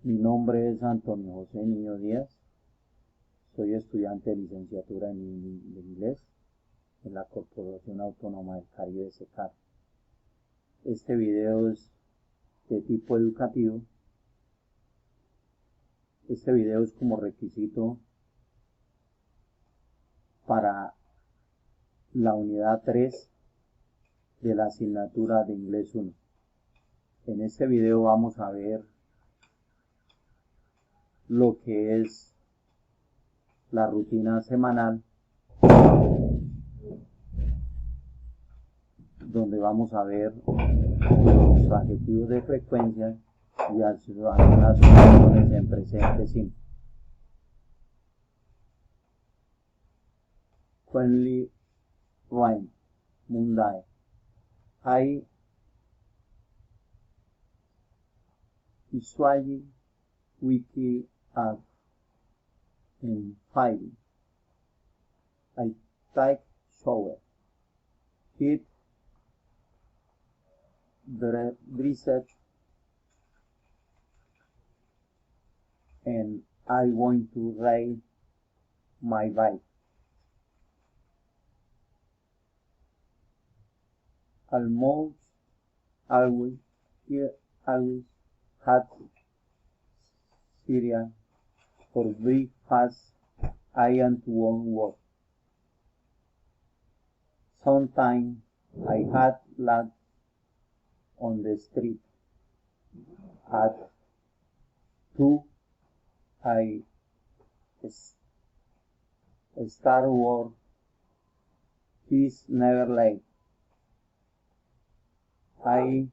Mi nombre es Antonio José Niño Díaz, soy estudiante de licenciatura en inglés en la Corporación Autónoma del Caribe SECAR. Este video es de tipo educativo. Este video es como requisito para la unidad 3 de la asignatura de Inglés 1. En este video vamos a ver lo que es la rutina semanal, donde vamos a ver los adjetivos de frecuencia y algunas oraciones en presente simple. Weekly Rountime, Monday. I usually wake up in 5. I take shower, eat breakfast, and I want to ride my bike. Almost always had cereal for breakfast. I am to work. Sometimes I had lunch on the street. At 2, I start work. He's never late. I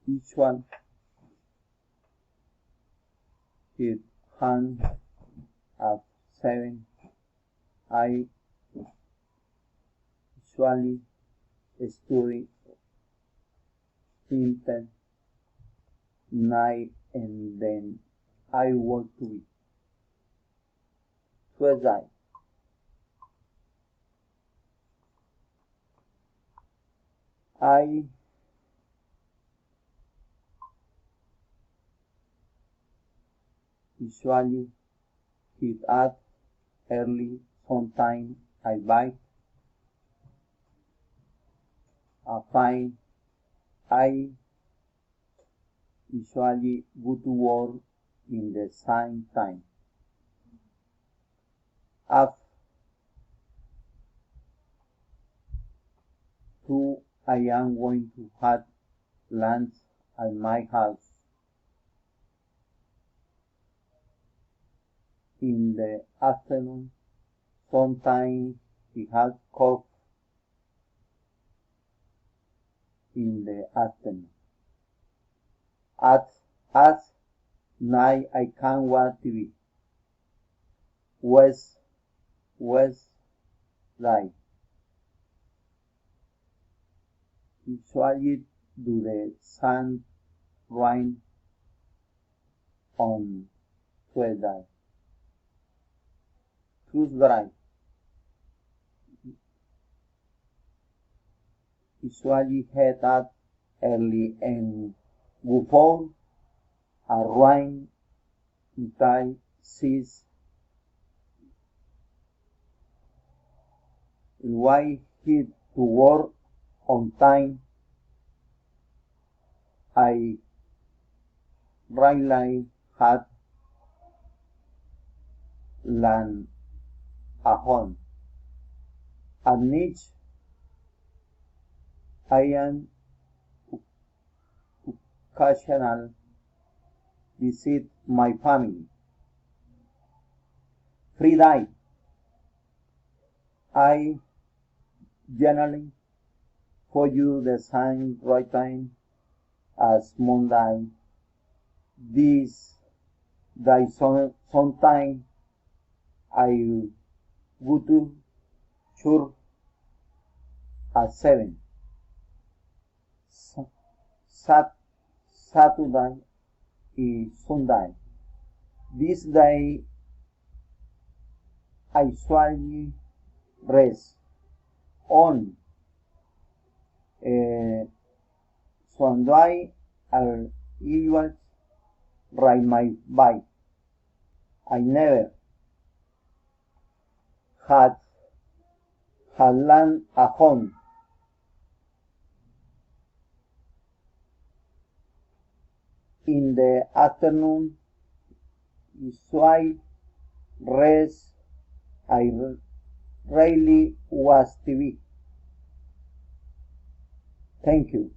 usual hit hand at 7. I usually study until 9 and then I work to it. Tuesday. I usually get up early. Sometimes I bike. I usually go to work in the same time. At 2, I am going to have lunch at my house. In the afternoon, sometimes we have coffee in the afternoon. At 9, I can watch TV. Wednesday. Usually do the sun rain on Tuesday. Tuesday. Usually head up early and go home around until 6. Why hit to work on time? I really had lunch at home. At night, I am occasionally visit my family. Friday. I generally follow the same routine as Monday. This day sometimes I go to church at 7. Saturday is Sunday. This day I usually rest on. Cuando I usually ride my bike. I never had lunch at home. In the afternoon, usually rest. I rarely watch TV. Thank you.